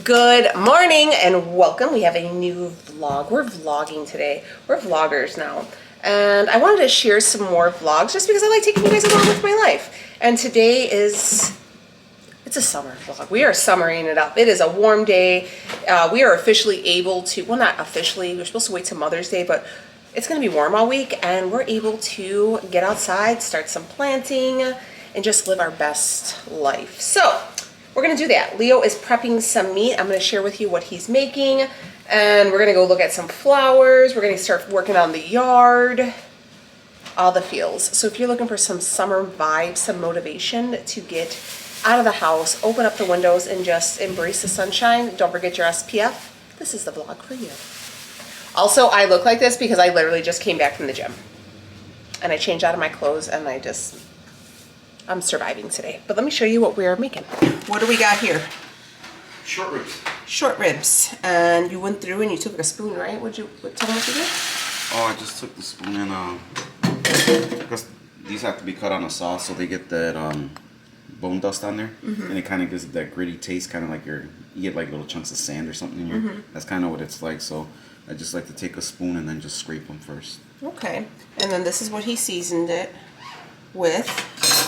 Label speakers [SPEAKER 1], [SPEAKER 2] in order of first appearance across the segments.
[SPEAKER 1] Good morning and welcome. We have a new vlog. We're vlogging today. We're vloggers now. And I wanted to share some more vlogs just because I like taking you guys along with my life. And today it's a summer vlog. We are summering it up. It is a warm day. We are officially able to, well, not officially, we're supposed to wait till Mother's Day, but it's going to be warm all week and we're able to get outside, start some planting, and just live our best life. So we're gonna do that. Leo is prepping some meat. I'm gonna share with you what he's making, and we're gonna go look at some flowers. We're gonna start working on the yard, all the feels. So if you're looking for some summer vibes, some motivation to get out of the house, open up the windows, and just embrace the sunshine, don't forget your SPF. This is the vlog for you. Also, I look like this because I literally just came back from the gym. And I changed out of my clothes, and I'm surviving today. But let me show you what we're making. What do we got here?
[SPEAKER 2] Short ribs.
[SPEAKER 1] Short ribs. And you went through and you took a spoon, right? Tell me what you did?
[SPEAKER 2] Oh, I just took the spoon and because these have to be cut on a sauce so they get that bone dust on there. And it kind of gives it that gritty taste, kind of like you get like little chunks of sand or something in your, that's kind of what it's like. So I just like to take a spoon and then just scrape them first. Okay. And then this is what he seasoned it with.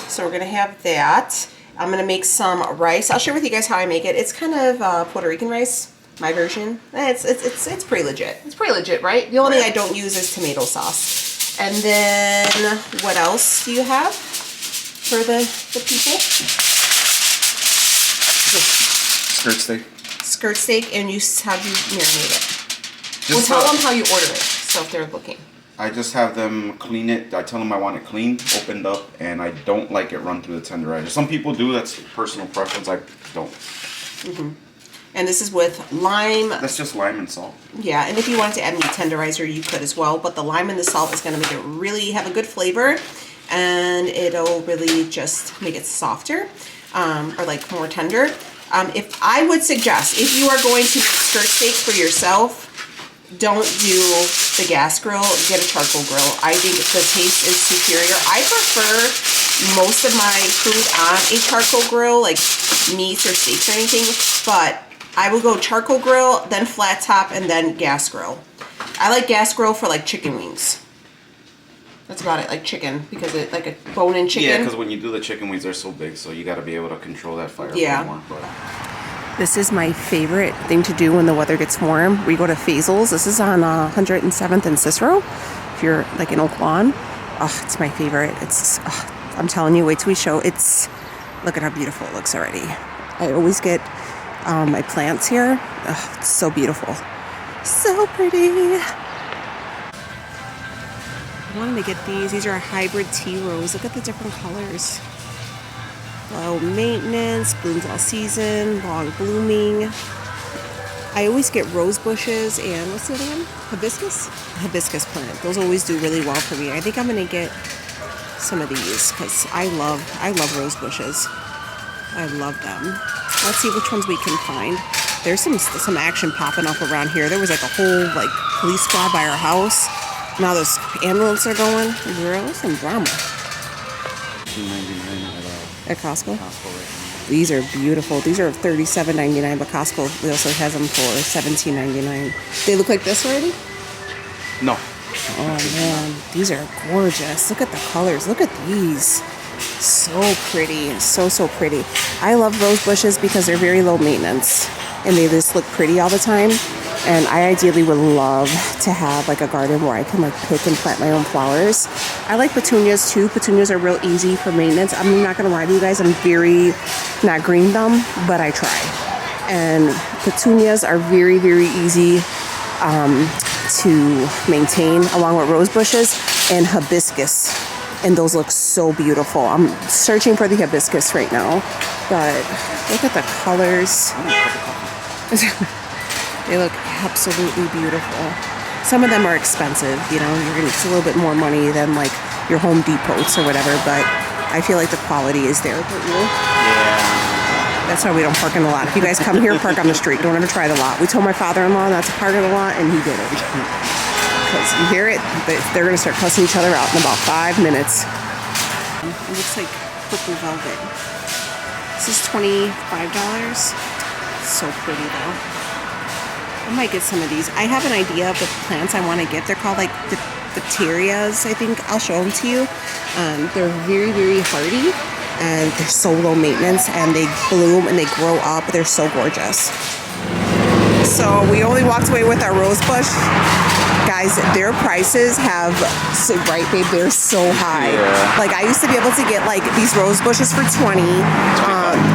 [SPEAKER 2] So we're gonna have that. I'm gonna make some rice. I'll share with you guys how I make it. It's kind of Puerto Rican rice, my version. It's pretty legit. It's pretty legit, right? The only thing I don't use is tomato sauce. And then what else do you have for the people? Skirt steak.
[SPEAKER 1] Skirt steak, and how do you marinate it? Well, tell them how you order it, so if they're looking.
[SPEAKER 2] I just have them clean it. I tell them I want it clean, opened up, and I don't like it run through the tenderizer. Some people do. That's personal preference. I don't.
[SPEAKER 1] And this is with lime.
[SPEAKER 2] That's just lime and salt.
[SPEAKER 1] Yeah, and if you wanted to add meat tenderizer, you could as well. But the lime and the salt is going to make it really have a good flavor, and it'll really just make it softer, or like more tender. If I would suggest, if you are going to make skirt steak for yourself, don't do the gas grill, get a charcoal grill. I think the taste is superior. I prefer most of my food on a charcoal grill, like meats or steaks or anything, but I will go charcoal grill, then flat top, and then gas grill. I like gas grill for like chicken wings. That's about it, like chicken, because it like a bone-in chicken.
[SPEAKER 2] Yeah, because when you do the chicken wings, they're so big, so you got to be able to control that fire a little more. But
[SPEAKER 1] this is my favorite thing to do when the weather gets warm. We go to Faisal's. This is on 107th and Cicero. If you're like in Oak Lawn, oh, it's my favorite. I'm telling you, wait till we show. Look at how beautiful it looks already. I always get my plants here. Oh, it's so beautiful, so pretty. I wanted to get these. These are a hybrid tea rose. Look at the different colors. Low maintenance, blooms all season, long blooming. I always get rose bushes and what's the other one? Hibiscus? Hibiscus plant. Those always do really well for me. I think I'm gonna get some of these because I love rose bushes. I love them. Let's see which ones we can find. There's some action popping up around here. There was like a whole like police squad by our house. Now those ambulance are going. Girl, some drama. At Costco?
[SPEAKER 2] Costco right now.
[SPEAKER 1] These are beautiful. These are $37.99, but Costco also has them for $17.99. They look like this already?
[SPEAKER 2] No.
[SPEAKER 1] Oh man, these are gorgeous. Look at the colors. Look at these. So pretty. So pretty. I love rose bushes because they're very low maintenance and they just look pretty all the time. And I ideally would love to have like a garden where I can like pick and plant my own flowers. I like petunias too. Petunias are real easy for maintenance. I'm not gonna lie to you guys, I'm very not green thumb, but I try. And petunias are very, very easy to maintain along with rose bushes and hibiscus. And those look so beautiful. I'm searching for the hibiscus right now, but look at the colors. They look absolutely beautiful. Some of them are expensive, you know, it's a little bit more money than like your Home Depots or whatever, but I feel like the quality is there. Yeah. That's why we don't park in the lot. If you guys come here, park on the street. Don't ever try the lot. We told my father-in-law not to park in the lot, and he did it. Because you hear it, they're going to start cussing each other out in about 5 minutes. It looks like purple velvet. This is $25. so pretty though. I might get some of these. I have an idea of the plants I want to get. They're called like Dipterias, I think. I'll show them to you. They're very, very hardy, and they're so low maintenance, and they bloom and they grow up. They're so gorgeous. So we only walked away with our rose bush. Guys, their prices have, right babe, they're so high. Yeah. Like I used to be able to get like these rose bushes for 20,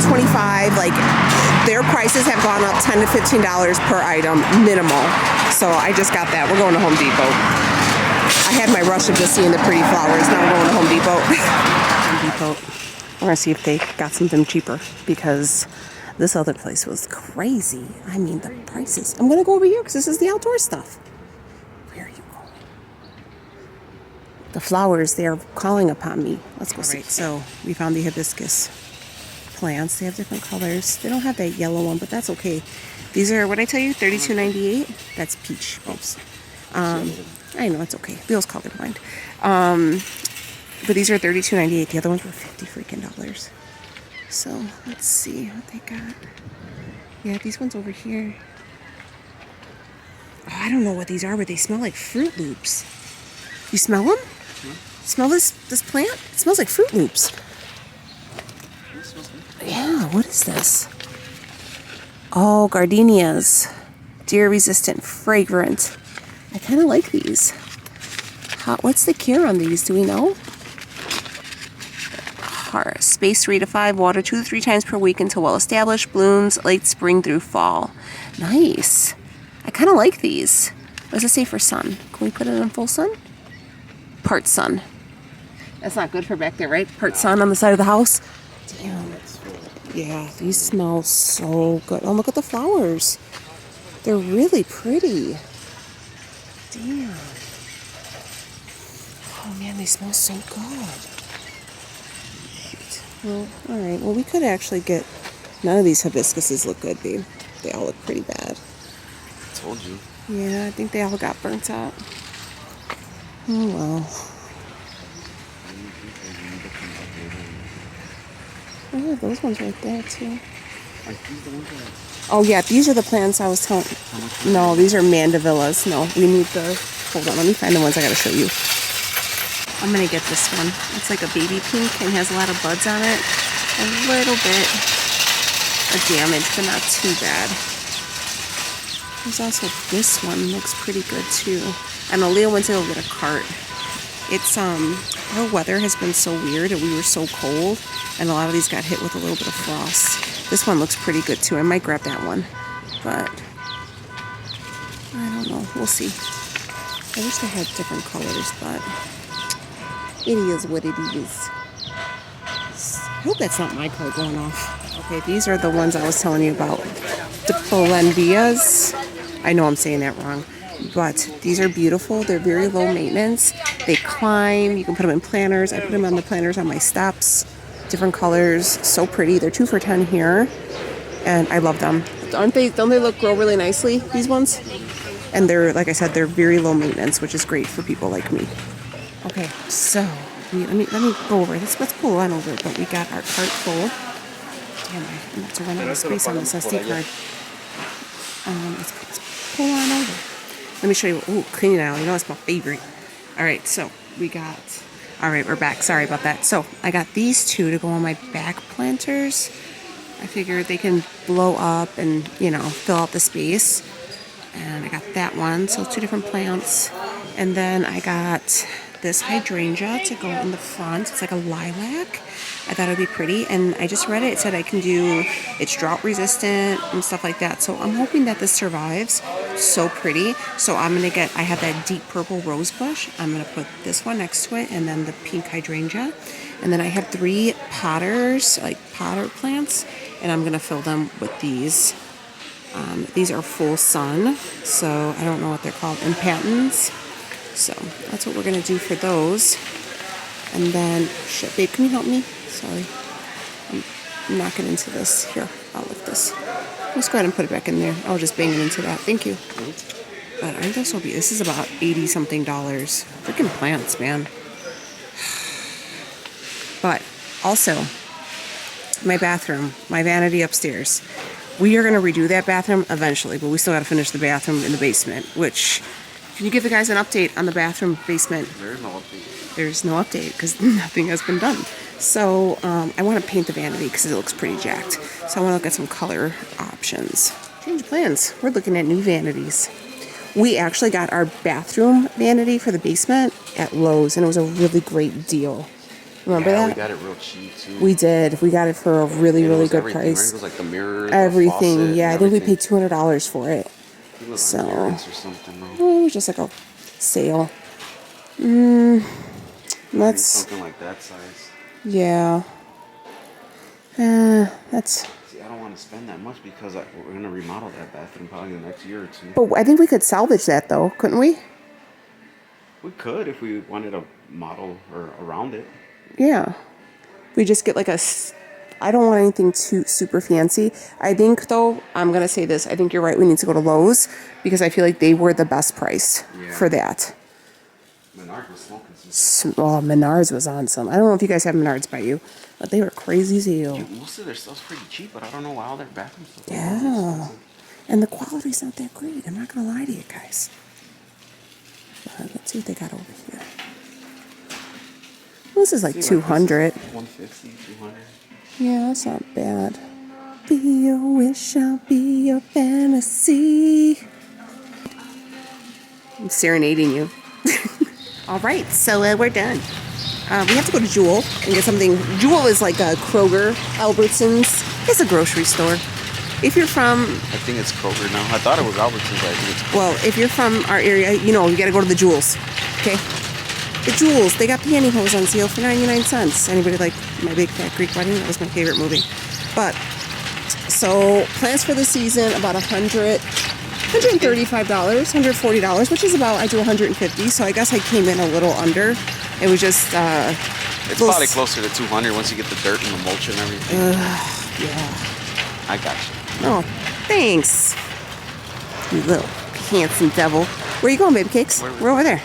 [SPEAKER 1] 25, like their prices have gone up $10 to $15 per item, minimal. So I just got that. We're going to Home Depot. I had my rush of just seeing the pretty flowers. Now we're going to Home Depot. Home Depot. We're going to see if they got something cheaper because this other place was crazy. I mean, the prices. I'm going to go over here because this is the outdoor stuff. Where are you going? The flowers, they're calling upon me. Let's go see. So we found the hibiscus plants. They have different colors. They don't have that yellow one, but that's okay. These are, what did I tell you, $32.98? That's peach bulbs. I know, it's okay. Bill's colorblind. But these are $32.98. The other ones were $50 freaking dollars. So let's see what they got. Yeah, these ones over here. Oh, I don't know what these are, but they smell like Fruit Loops. You smell them? Smell this plant? It smells like Fruit Loops. Yeah, what is this? Oh, gardenias. Deer resistant, fragrant. I kind of like these. What's the cure on these? Do we know? Space 3 to 5, water 2 to 3 times per week until well established. Blooms late spring through fall. Nice. I kind of like these. What does it say for sun? Can we put it in full sun? Part sun. That's not good for back there, right? Part sun on the side of the house. Damn. Yeah, these smell so good. Oh, look at the flowers. They're really pretty. Damn. Oh man, they smell so good. Well, alright. Well, we could actually get... None of these hibiscuses look good, babe. They all look pretty bad.
[SPEAKER 2] I told you.
[SPEAKER 1] Yeah, I think they all got burnt out. Oh, well. Oh, yeah, those ones right there, too. Oh, yeah, these are the plants I was telling... No, these are mandavillas. No, we need the... Hold on, let me find the ones I gotta show you. I'm gonna get this one. It's like a baby pink and has a lot of buds on it. A little bit of damage, but not too bad. There's also this one, looks pretty good too. I know Leo went to go get a cart. It's our weather has been so weird and we were so cold, and a lot of these got hit with a little bit of frost. This one looks pretty good too. I might grab that one, but I don't know. We'll see. I wish they had different colors, but it is what it is. I hope that's not my car going off. Okay, these are the ones I was telling you about. The Polandias. I know I'm saying that wrong, but these are beautiful. They're very low maintenance. They climb. You can put them in planters. I put them on the planters on my steps. Different colors. So pretty. They're 2 for $10 here, and I love them. Aren't they? Don't they grow really nicely? These ones. And they're, like I said, they're very low maintenance, which is great for people like me. Okay, so let me go over it. Let's pull on over it. But we got our cart full. Damn, I'm about to run out of space on this SD card. Let's pull on over. Let me show you. Ooh, clean now. You know it's my favorite. All right, so we got. All right, we're back. Sorry about that. So I got these 2 to go on my back planters. I figured they can blow up and fill out the space. And I got that one. So 2 different plants. And then I got this hydrangea to go in the front. It's like a lilac. I thought it would be pretty, and I just read it. It said I can do, it's drought resistant and stuff like that. So I'm hoping that this survives. So pretty. So I'm gonna get, I have that deep purple rose bush. I'm gonna put this one next to it, and then the pink hydrangea. And then I have 3 potters, like potter plants, and I'm gonna fill them with these. These are full sun, so I don't know what they're called, impatens. So that's what we're gonna do for those. And then, shit, babe, can you help me? Sorry, I'm knocking into this. Here, I'll lift this. Let's go ahead and put it back in there. I'll just bang it into that. Thank you. But I think this will be. This is about $80-something. Freaking plants, man. But also, my bathroom, my vanity upstairs. We are going to redo that bathroom eventually, but we still got to finish the bathroom in the basement, which, can you give the guys an update on the bathroom basement?
[SPEAKER 2] There is no update.
[SPEAKER 1] There's no update because nothing has been done. So I want to paint the vanity because it looks pretty jacked. So I want to look at some color options. Change plans. We're looking at new vanities. We actually got our bathroom vanity for the basement at Lowe's, and it was a really great deal. Remember that?
[SPEAKER 2] We got it real cheap too.
[SPEAKER 1] We did. We got it for a really, really good price.
[SPEAKER 2] Right? It was like the mirrors,
[SPEAKER 1] everything.
[SPEAKER 2] The faucet,
[SPEAKER 1] yeah, I think we paid $200 for it.
[SPEAKER 2] It was
[SPEAKER 1] so
[SPEAKER 2] or something,
[SPEAKER 1] it was just like a sale. Let's
[SPEAKER 2] something like that size.
[SPEAKER 1] Yeah. That's.
[SPEAKER 2] See, I don't want to spend that much because we're gonna remodel that bathroom probably the next year or two.
[SPEAKER 1] But I think we could salvage that though, couldn't we?
[SPEAKER 2] We could if we wanted a model or around it.
[SPEAKER 1] Yeah. We just get like a. I don't want anything too super fancy. I think though, I'm gonna say this. I think you're right. We need to go to Lowe's because I feel like they were the best price for that.
[SPEAKER 2] Menards was smoking some.
[SPEAKER 1] Oh, Menards was on some. I don't know if you guys have Menards by you, but they were crazy zeal.
[SPEAKER 2] Most of their stuff's pretty cheap, but I don't know why all their bathrooms stuff.
[SPEAKER 1] Yeah. And the quality's not that great. I'm not gonna lie to you guys. Let's see what they got over here. This is like 200.
[SPEAKER 2] 150, 200.
[SPEAKER 1] Yeah, that's not bad. Be your wish, I'll be your fantasy. I'm serenading you. All right, so we're done. We have to go to Jewel and get something. Jewel is like a Kroger, Albertsons. It's a grocery store. If you're from...
[SPEAKER 2] I think it's Kroger now. I thought it was Albertsons, but I think it's Kroger.
[SPEAKER 1] Well, if you're from our area, you know, you got to go to the Jewels, okay? The Jewels, they got pantyhose on sale for 99 cents. Anybody like My Big Fat Greek Wedding? That was my favorite movie. But, so, plans for the season, about $135, $140, which is about, I do 150, so I guess I came in a little under. It was just,
[SPEAKER 2] it's probably closer to 200 once you get the dirt and the mulch and everything.
[SPEAKER 1] Yeah.
[SPEAKER 2] I got you.
[SPEAKER 1] Oh, thanks. You little handsome devil. Where are you going, baby cakes? We're over there.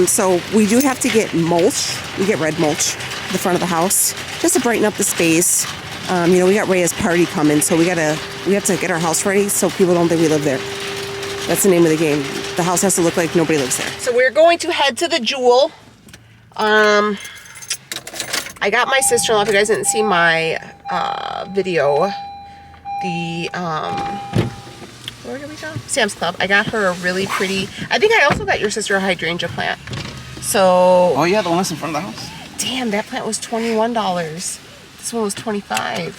[SPEAKER 1] So we do have to get mulch. We get red mulch at the front of the house just to brighten up the space. You know, we got Rhea's party coming, so we have to get our house ready so people don't think we live there. That's the name of the game. The house has to look like nobody lives there. So we're going to head to the Jewel. I got my sister-in-law. If you guys didn't see my video, where did we go? Sam's Club. I got her a really pretty. I think I also got your sister a hydrangea plant. So.
[SPEAKER 2] Oh yeah, the one that's in front of the house.
[SPEAKER 1] Damn, that plant was $21. This one was $25,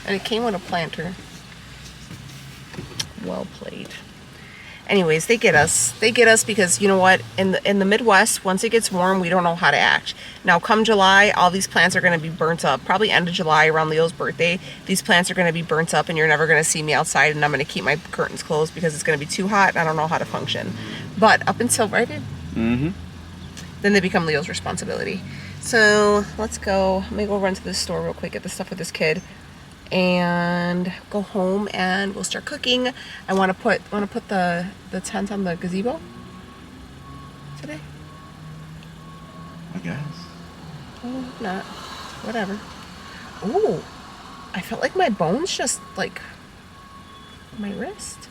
[SPEAKER 1] and it came with a planter. Well played. Anyways, they get us. They get us because you know what? In the Midwest, once it gets warm, we don't know how to act. Now, come July, all these plants are going to be burnt up. Probably end of July, around Leo's birthday, these plants are going to be burnt up, and you're never going to see me outside. And I'm going to keep my curtains closed because it's going to be too hot. And I don't know how to function. But up until right, then they become Leo's responsibility. So let's go. Let me go run to the store real quick, get the stuff with this kid, and go home, and we'll start cooking. I want to put the tent on the gazebo today.
[SPEAKER 2] I guess.
[SPEAKER 1] Oh, not. Whatever. Ooh, I felt like my bones just like my wrist.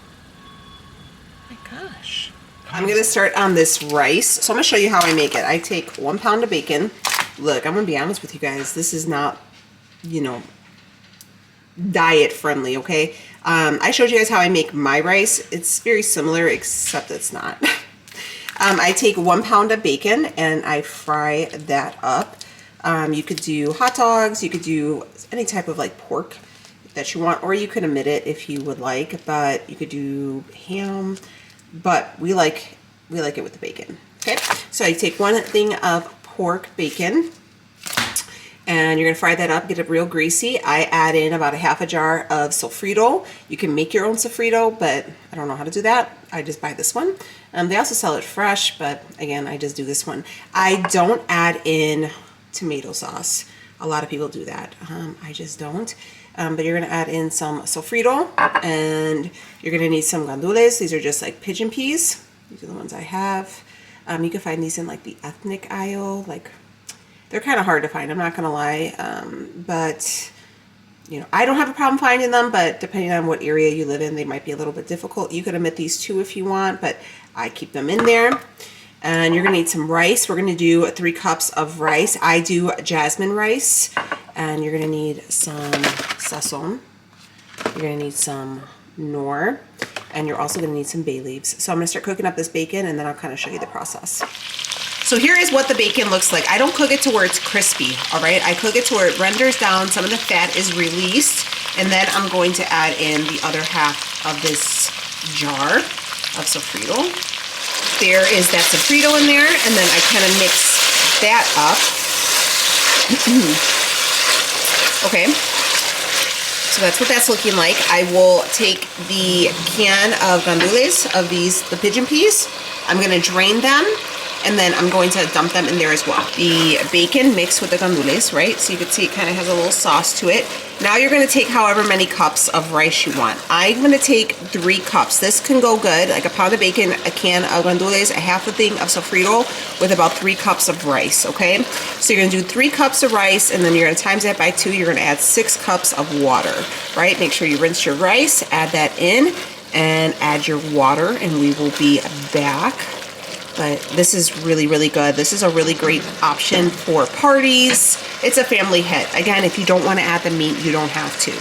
[SPEAKER 1] My gosh. I'm gonna start on this rice. So I'm gonna show you how I make it. I take 1 pound of bacon. Look, I'm gonna be honest with you guys. This is not, you know, diet friendly, okay? I showed you guys how I make my rice. It's very similar, except it's not. I take 1 pound of bacon and I fry that up. You could do hot dogs, you could do any type of like pork that you want, or you could omit it if you would like, but you could do ham, but we like it with the bacon, okay? So I take 1 thing of pork bacon, and you're gonna fry that up, get it real greasy. I add in about a half a jar of sofrito. You can make your own sofrito, but I don't know how to do that. I just buy this one. They also sell it fresh, but again, I just do this one. I don't add in tomato sauce. A lot of people do that. I just don't. But you're gonna add in some sofrito, and you're gonna need some gandules. These are just like pigeon peas. These are the ones I have. You can find these in like the ethnic aisle. Like, they're kind of hard to find, I'm not gonna lie, but you know, I don't have a problem finding them, but depending on what area you live in, they might be a little bit difficult. You could omit these two if you want, but I keep them in there. And you're gonna need some rice. We're gonna do 3 cups of rice. I do jasmine rice. And you're gonna need some sesame. You're gonna need some nor, and you're also gonna need some bay leaves. So I'm gonna start cooking up this bacon, and then I'll kind of show you the process. So here is what the bacon looks like. I don't cook it to where it's crispy, all right? I cook it to where it renders down, some of the fat is released, and then I'm going to add in the other half of this jar of sofrito. There is that sofrito in there, and then I kind of mix that up. Okay, so that's what that's looking like. I will take the can of gandules of the pigeon peas. I'm gonna drain them, and then I'm going to dump them in there as well. The bacon mixed with the gandules, right? So you can see it kind of has a little sauce to it. Now you're gonna take however many cups of rice you want. I'm gonna take 3 cups. This can go good, like a pound of bacon, a can of gandules, a half a thing of sofrito with about 3 cups of rice, okay? So you're gonna do 3 cups of rice, and then you're gonna times that by 2, you're gonna add 6 cups of water, right? Make sure you rinse your rice, add that in, and add your water, and we will be back. But this is really, really good. This is a really great option for parties. It's a family hit. Again, if you don't want to add the meat, you don't have to.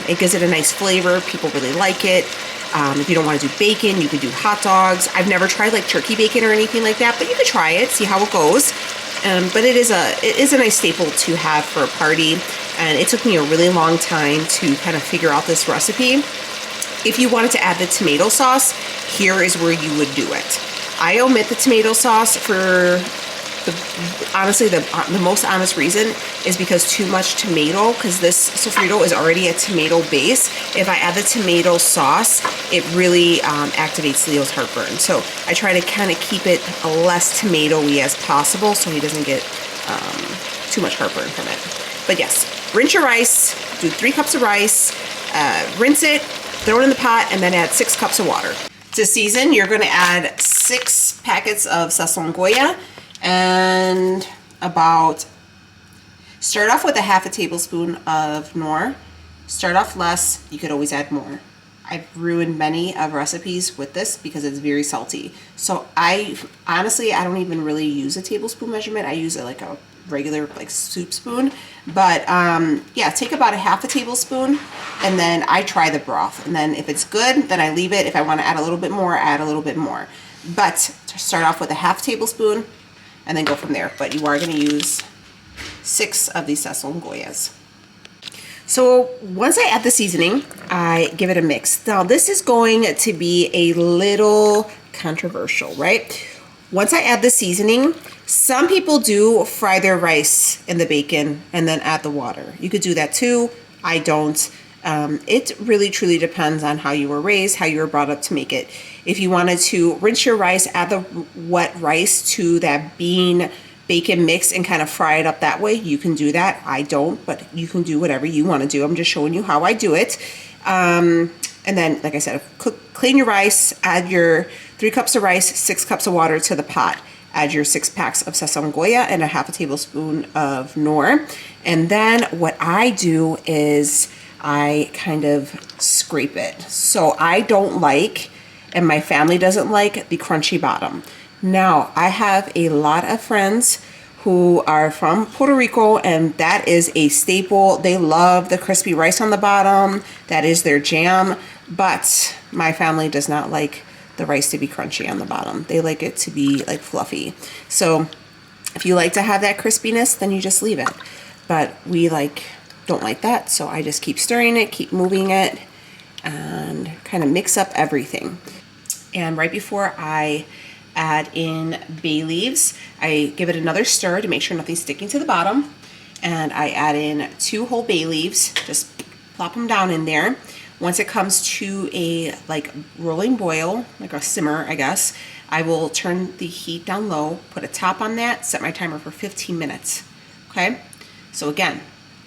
[SPEAKER 1] It gives it a nice flavor. People really like it. If you don't want to do bacon, you could do hot dogs. I've never tried like turkey bacon or anything like that, but you could try it, see how it goes. But it is a nice staple to have for a party. And it took me a really long time to kind of figure out this recipe. If you wanted to add the tomato sauce, here is where you would do it. I omit the tomato sauce for honestly the most honest reason is because too much tomato, because this sofrito is already a tomato base. If I add the tomato sauce, it really activates Leo's heartburn. So I try to kind of keep it less tomatoey as possible so he doesn't get too much heartburn from it. But yes, rinse your rice, do 3 cups of rice, rinse it, throw it in the pot, and then add 6 cups of water. To season, you're gonna add 6 packets of sazon Goya and start off with a half a tablespoon of nor. Start off less, you could always add more. I've ruined many of recipes with this because it's very salty. So I don't even really use a tablespoon measurement. I use like a regular like soup spoon. But yeah, take about a half a tablespoon, and then I try the broth. And then if it's good, then I leave it. If I want to add a little bit more, add a little bit more. But to start off with a half tablespoon and then go from there. But you are going to use 6 of these sazon Goyas. So once I add the seasoning, I give it a mix. Now this is going to be a little controversial, right? Once I add the seasoning, some people do fry their rice in the bacon and then add the water. You could do that too. I don't. It really truly depends on how you were raised, how you were brought up to make it. If you wanted to rinse your rice, add the wet rice to that bean bacon mix and kind of fry it up that way, you can do that. I don't, but you can do whatever you want to do. I'm just showing you how I do it. And then, like I said, clean your rice, add your 3 cups of rice, 6 cups of water to the pot. Add your 6 packs of sazon Goya and a half a tablespoon of nor. And then what I do is I kind of scrape it. So I don't like, and my family doesn't like, the crunchy bottom. Now, I have a lot of friends who are from Puerto Rico, and that is a staple. They love the crispy rice on the bottom. That is their jam. But my family does not like the rice to be crunchy on the bottom. They like it to be like fluffy. So if you like to have that crispiness, then you just leave it. But we don't like that. So I just keep stirring it, keep moving it, and kind of mix up everything. And right before I add in bay leaves, I give it another stir to make sure nothing's sticking to the bottom. And I add in 2 whole bay leaves, just plop them down in there. Once it comes to a rolling boil, like a simmer, I guess, I will turn the heat down low, put a top on that, set my timer for 15 minutes. Okay? So again,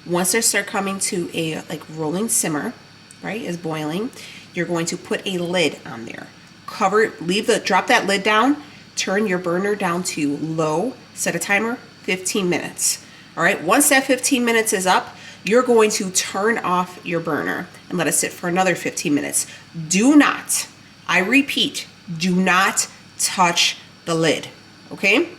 [SPEAKER 1] once they start coming to a rolling simmer, right, is boiling, you're going to put a lid on there. Cover it, drop that lid down, turn your burner down to low, set a timer, 15 minutes. All right, once that 15 minutes is up, you're going to turn off your burner and let it sit for another 15 minutes. Do not, I repeat, do not touch the lid, okay?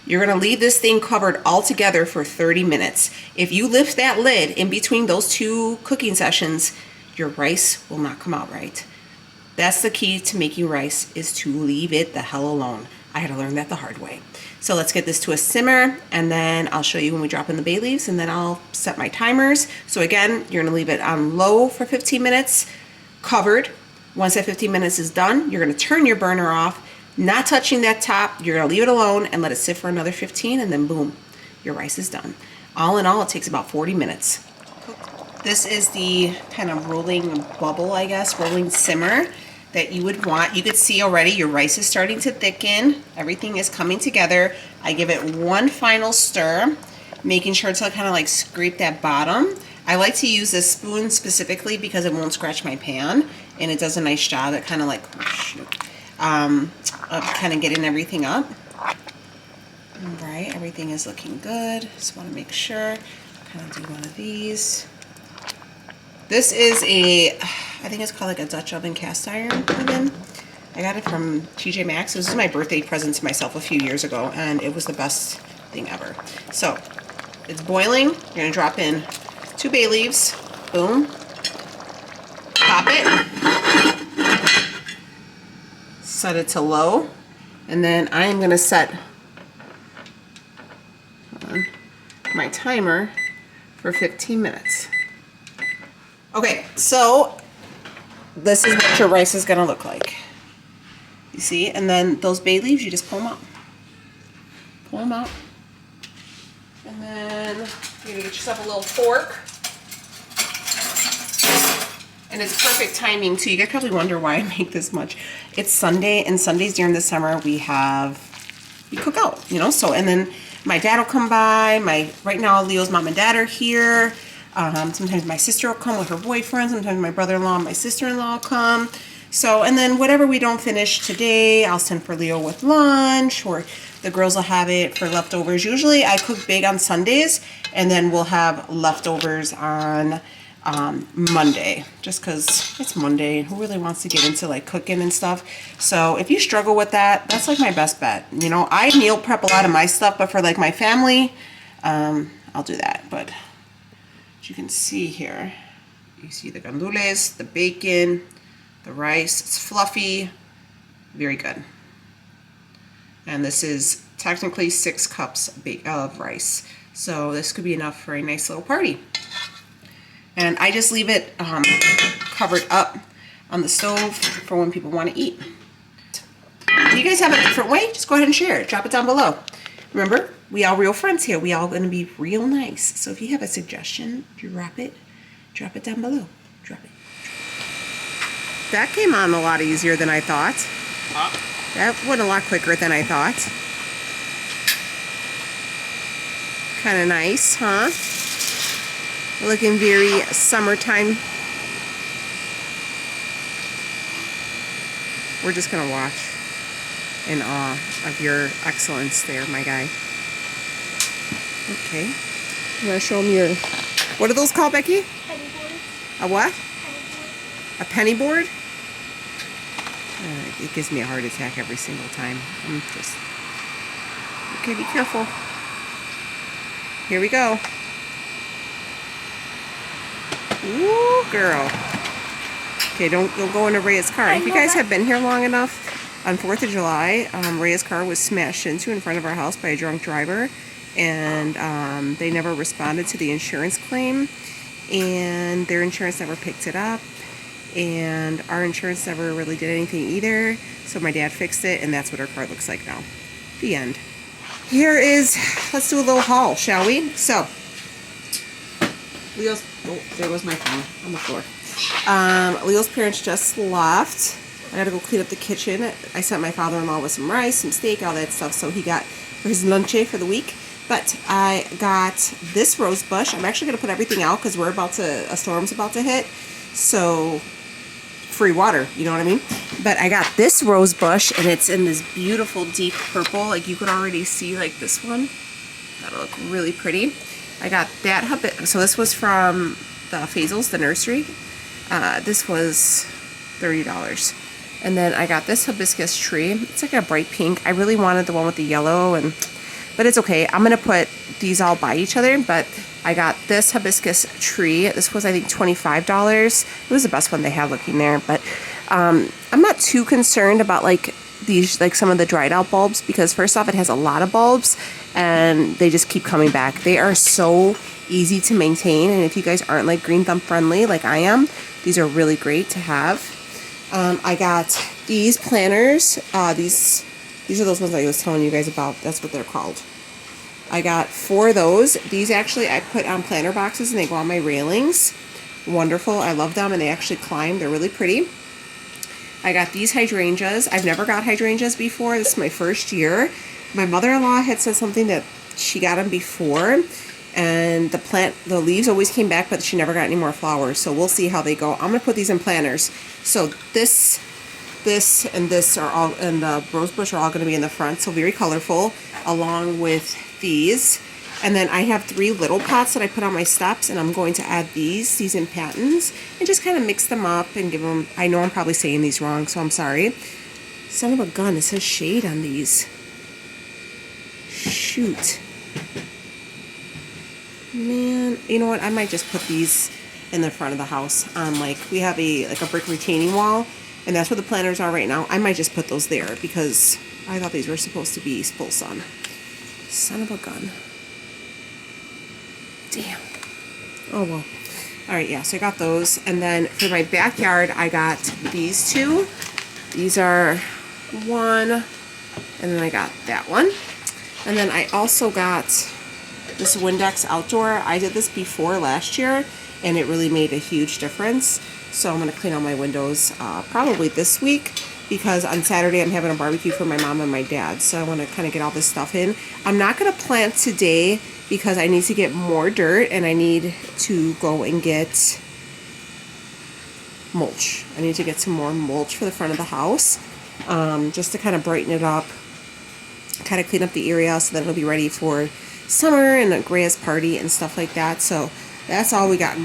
[SPEAKER 1] You're gonna leave this thing covered all together for 30 minutes. If you lift that lid in between those 2 cooking sessions, your rice will not come out right. That's the key to making rice, is to leave it the hell alone. I had to learn that the hard way. So let's get this to a simmer, and then I'll show you when we drop in the bay leaves, and then I'll set my timers. So again, you're gonna leave it on low for 15 minutes, covered. Once that 15 minutes is done, you're gonna turn your burner off, not touching that top. You're gonna leave it alone and let it sit for another 15, and then boom, your rice is done. All in all, it takes about 40 minutes. This is the kind of rolling bubble, I guess, rolling simmer that you would want. You could see already your rice is starting to thicken. Everything is coming together. I give it one final stir, making sure to kind of like scrape that bottom. I like to use this spoon specifically because it won't scratch my pan, and it does a nice job at kind of like, of kind of getting everything up. All right, everything is looking good. Just want to make sure. Kind of do one of these. This is a, I think it's called like a Dutch oven cast iron oven. I got it from TJ Maxx. This was my birthday present to myself a few years ago, and it was the best thing ever. So it's boiling. You're gonna drop in 2 bay leaves. Boom. Pop it. Set it to low, and then I am gonna set my timer for 15 minutes. Okay, so this is what your rice is gonna look like. You see, and then those bay leaves, you just pull them out. Pull them out. And then you're gonna get yourself a little fork. And it's perfect timing too. You guys probably wonder why I make this much. It's Sunday, and Sundays during the summer we cook out, you know? So, and then my dad will come by. Right now Leo's mom and dad are here. Sometimes my sister will come with her boyfriend. Sometimes my brother-in-law and my sister-in-law will come. So, and then whatever we don't finish today, I'll send for Leo with lunch, or the girls will have it for leftovers. Usually I cook big on Sundays, and then we'll have leftovers on Monday, just because it's Monday. Who really wants to get into like cooking and stuff? So if you struggle with that, that's like my best bet. You know, I meal prep a lot of my stuff, but for like my family, I'll do that. But you can see here, you see the gandules, the bacon, the rice. It's fluffy, very good. And this is technically 6 cups of rice, so this could be enough for a nice little party. And I just leave it covered up on the stove for when people want to eat. If you guys have a different way, just go ahead and share it. Drop it down below. Remember, we all real friends here. We all going to be real nice. So if you have a suggestion, drop it down below. Drop it. That came on a lot easier than I thought. That went a lot quicker than I thought. Kind of nice, huh? Looking very summertime. We're just gonna watch in awe of your excellence there, my guy. Okay. You wanna show them your, what are those called, Becky?
[SPEAKER 3] Penny board.
[SPEAKER 1] A what?
[SPEAKER 3] Penny board.
[SPEAKER 1] A penny board? It gives me a heart attack every single time. I'm just, okay, be careful. Here we go. Ooh, girl. Okay, don't go into Rhea's car. If you guys have been here long enough, on 4th of July, Rhea's car was smashed into in front of our house by a drunk driver, and they never responded to the insurance claim, and their insurance never picked it up, and our insurance never really did anything either, so my dad fixed it, and that's what our car looks like now. The end. Here is, let's do a little haul, shall we? So, Leo's, oh, there was my phone on the floor. Leo's parents just left. I gotta go clean up the kitchen. I sent my father-in-law with some rice, some steak, all that stuff, so he got for his lunch for the week. But I got this rose bush. I'm actually gonna put everything out because a storm's about to hit. So, free water, you know what I mean? But I got this rose bush, and it's in this beautiful deep purple. Like you could already see like this one. That'll look really pretty. I got that, so this was from the Phasals, the Nursery. This was $30. And then I got this hibiscus tree. It's like a bright pink. I really wanted the one with the yellow, but it's okay. I'm gonna put these all by each other, but I got this hibiscus tree. This was, I think, $25. It was the best one they had looking there, but I'm not too concerned about like these, like some of the dried out bulbs, because first off, it has a lot of bulbs and they just keep coming back. They are so easy to maintain, and if you guys aren't like green thumb friendly like I am, these are really great to have. I got these planters. These are those ones I was telling you guys about. That's what they're called. I got 4 of those. These actually I put on planter boxes and they go on my railings. Wonderful. I love them, and they actually climb. They're really pretty. I got these hydrangeas. I've never got hydrangeas before. This is my first year. My mother-in-law had said something that she got them before, and the leaves always came back, but she never got any more flowers. So we'll see how they go. I'm gonna put these in planters. So this, and this are all, and the rose bush are all gonna be in the front. So very colorful, along with these. And then I have 3 little pots that I put on my steps, and I'm going to add these in patens, and just kind of mix them up and give them, I know I'm probably saying these wrong, so I'm sorry. Son of a gun, it says shade on these. Shoot. Man, you know what? I might just put these in the front of the house. Like we have a brick retaining wall, and that's where the planters are right now. I might just put those there because I thought these were supposed to be full sun. Son of a gun. Damn. Oh well. All right, yeah. So I got those, and then for my backyard, I got these 2. These are 1, and then I got that one, and then I also got this Windex Outdoor. I did this before last year, and it really made a huge difference. So I'm going to clean all my windows probably this week, because on Saturday I'm having a barbecue for my mom and my dad. So I want to kind of get all this stuff in. I'm not going to plant today because I need to get more dirt, and I need to go and get mulch. I need to get some more mulch for the front of the house, just to kind of brighten it up, kind of clean up the area so that it'll be ready for summer and a Graya's party and stuff like that. So that's all we got.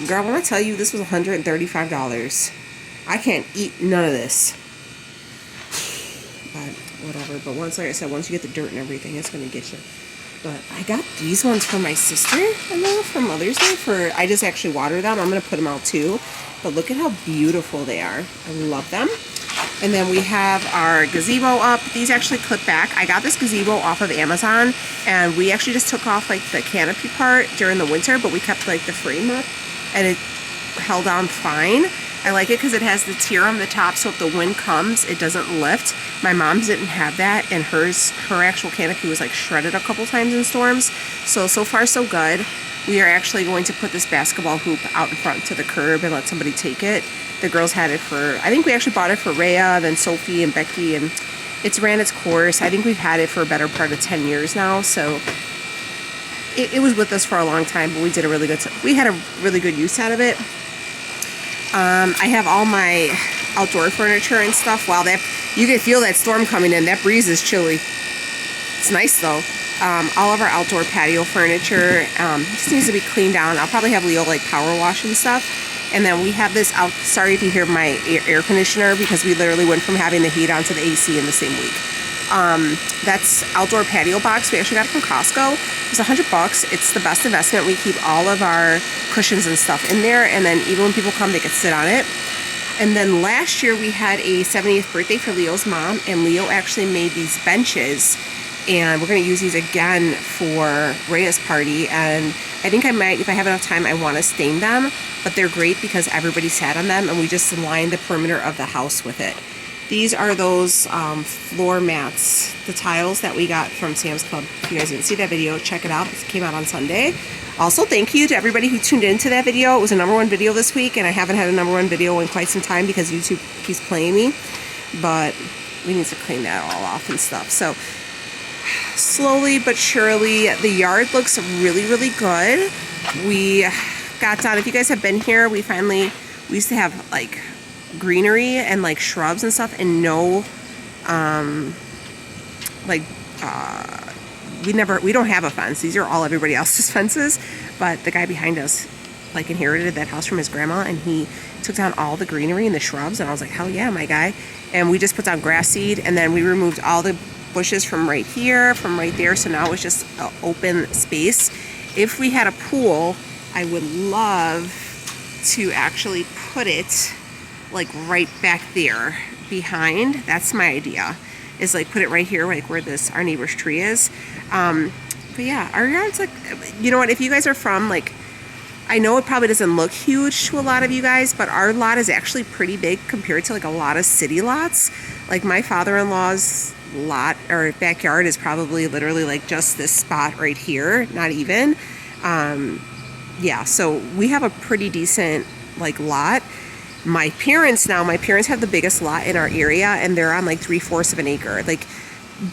[SPEAKER 1] Girl, when I tell you this was $135, I can't eat none of this. But whatever. But once, like I said, once you get the dirt and everything, it's gonna get you. But I got these ones for my sister, I know, for Mother's Day. I just actually water them. I'm gonna put them out too. But look at how beautiful they are. I love them. And then we have our gazebo up. These actually clip back. I got this gazebo off of Amazon, and we actually just took off like the canopy part during the winter, but we kept like the frame up, and it held on fine. I like it because it has the tier on the top, so if the wind comes, it doesn't lift. My mom's didn't have that, and her actual canopy was like shredded a couple times in storms. So far so good. We are actually going to put this basketball hoop out in front to the curb and let somebody take it. The girls had it for, I think we actually bought it for Rhea, then Sophie and Becky, and it's ran its course. I think we've had it for a better part of 10 years now, so it was with us for a long time, but we had a really good use out of it. I have all my outdoor furniture and stuff. Wow, you can feel that storm coming in. That breeze is chilly. It's nice though. All of our outdoor patio furniture just needs to be cleaned down. I'll probably have Leo like power wash and stuff. And then we have this out. Sorry if you hear my air conditioner, because we literally went from having the heat on to the AC in the same week. That's outdoor patio box. We actually got it from Costco. It was $100. It's the best investment. We keep all of our cushions and stuff in there, and then even when people come, they can sit on it. And then last year we had a 70th birthday for Leo's mom, and Leo actually made these benches, and we're going to use these again for Rhea's party. And I think I might, if I have enough time, I want to stain them, but they're great because everybody sat on them, and we just lined the perimeter of the house with it. These are those floor mats, the tiles that we got from Sam's Club. If you guys didn't see that video, check it out. It came out on Sunday. Also, thank you to everybody who tuned into that video. It was a #1 video this week, and I haven't had a #1 video in quite some time because YouTube keeps playing me. But we need to clean that all off and stuff. So slowly but surely, the yard looks really, really good. We got done. If you guys have been here, we used to have like greenery and like shrubs and stuff, and no we don't have a fence. These are all everybody else's fences, but the guy behind us like inherited that house from his grandma, and he took down all the greenery and the shrubs, and I was like, hell yeah, my guy. And we just put down grass seed, and then we removed all the bushes from right here, from right there, so now it's just an open space. If we had a pool, I would love to actually put it like right back there behind. That's my idea, is like put it right here, like where our neighbor's tree is. But yeah, our yard's like, you know what, if you guys are from like, I know it probably doesn't look huge to a lot of you guys, but our lot is actually pretty big compared to like a lot of city lots. Like my father-in-law's lot or backyard is probably literally like just this spot right here, not even. Yeah, so we have a pretty decent like lot. My parents have the biggest lot in our area, and they're on like 3/4 of an acre. Like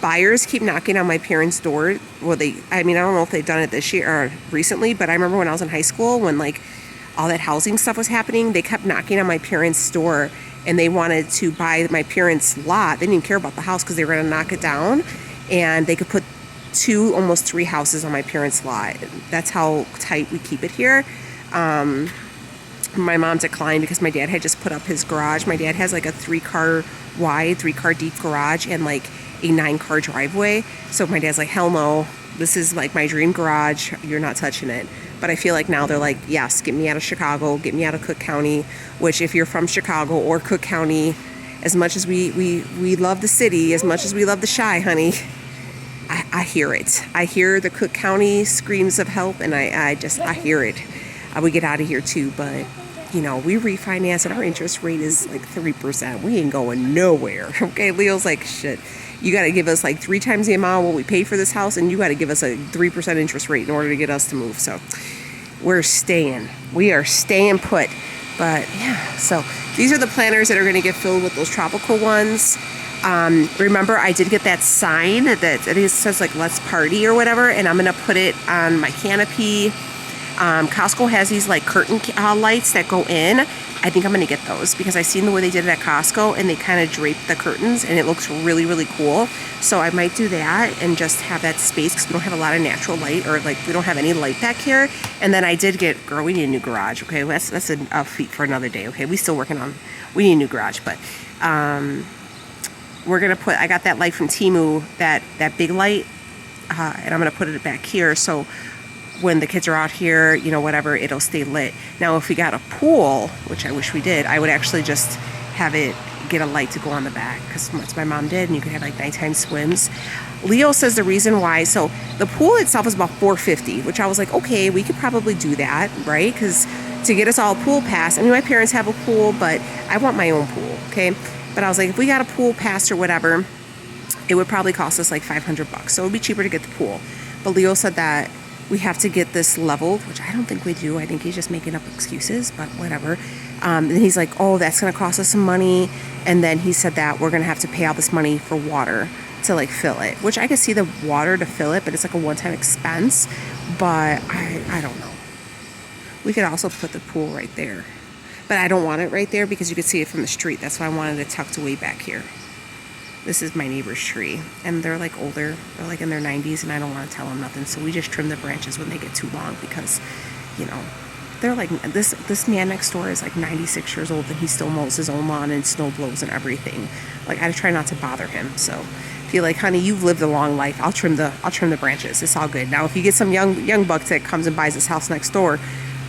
[SPEAKER 1] buyers keep knocking on my parents' door. Well, I don't know if they've done it this year or recently, but I remember when I was in high school, when like all that housing stuff was happening, they kept knocking on my parents' door, and they wanted to buy my parents' lot. They didn't care about the house because they were going to knock it down, and they could put 2, almost 3 houses on my parents' lot. That's how tight we keep it here. My mom declined because my dad had just put up his garage. My dad has like a 3-car wide, 3-car deep garage, and like a 9-car driveway. So my dad's like, hell no, this is like my dream garage, you're not touching it. But I feel like now they're like, yes, get me out of Chicago, get me out of Cook County, which if you're from Chicago or Cook County, as much as we love the city, as much as we love the Chi, honey, I hear it. I hear the Cook County screams of help, and I hear it. We get out of here too, but you know, we refinance and our interest rate is like 3%. We ain't going nowhere. Okay, Leo's like, shit, you got to give us like 3 times the amount what we paid for this house, and you got to give us a 3% interest rate in order to get us to move. So we're staying. We are staying put. But yeah, so these are the planters that are going to get filled with those tropical ones. Remember, I did get that sign that it says like let's party or whatever, and I'm going to put it on my canopy. Costco has these like curtain lights that go in. I think I'm going to get those because I've seen the way they did it at Costco, and they kind of drape the curtains, and it looks really, really cool. So I might do that and just have that space because we don't have a lot of natural light, or like we don't have any light back here. And then I did get, girl, we need a new garage. Okay, that's a feat for another day. Okay, we need a new garage, but we're going to put, I got that light from Temu, that big light, and I'm going to put it back here. So when the kids are out here, you know, whatever, it'll stay lit. Now, if we got a pool, which I wish we did, I would actually just have it get a light to go on the back, because that's what my mom did, and you could have like nighttime swims. Leo says the reason why, so the pool itself is about $450, which I was like, okay, we could probably do that, right? Because to get us all a pool pass, I mean, my parents have a pool, but I want my own pool, okay? But I was like, if we got a pool pass or whatever, it would probably cost us like $500, so it would be cheaper to get the pool. But Leo said that we have to get this leveled, which I don't think we do. I think he's just making up excuses, but whatever. And he's like, oh, that's going to cost us some money. And then he said that we're going to have to pay all this money for water to like fill it, which I could see the water to fill it, but it's like a one-time expense. But I don't know. We could also put the pool right there, but I don't want it right there because you could see it from the street. That's why I wanted it tucked away back here. This is my neighbor's tree, and they're like older, they're like in their 90s, and I don't want to tell them nothing, so we just trim the branches when they get too long, because, you know, they're like, this man next door is like 96 years old, and he still mows his own lawn and snow blows and everything. Like, I try not to bother him. So if you're like, honey, you've lived a long life, I'll trim the branches, it's all good. Now if you get some young buck that comes and buys this house next door,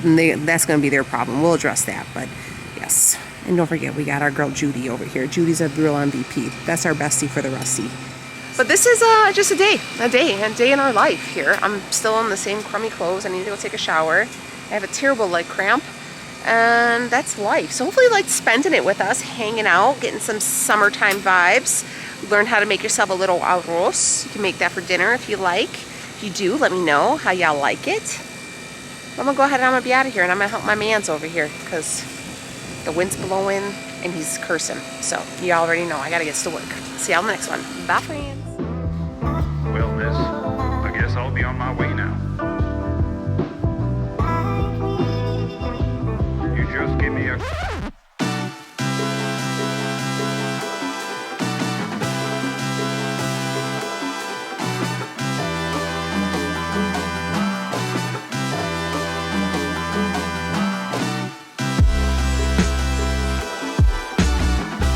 [SPEAKER 1] then that's going to be their problem. We'll address that. But yes. And don't forget, we got our girl Judy over here. Judy's a real MVP. That's our bestie for the Rusty. But this is just a day in our life here. I'm still in the same crummy clothes. I need to go take a shower. I have a terrible leg cramp, and that's life. So hopefully you like spending it with us, hanging out, getting some summertime vibes. Learn how to make yourself a little arroz. You can make that for dinner if you like. If you do, let me know how y'all like it. I'm gonna go ahead and I'm gonna be out of here, and I'm gonna help my man's over here because the wind's blowing and he's cursing. So you already know I gotta get to work. See y'all in the next one. Bye, friends.
[SPEAKER 3] Well, miss, I guess I'll be on my way now.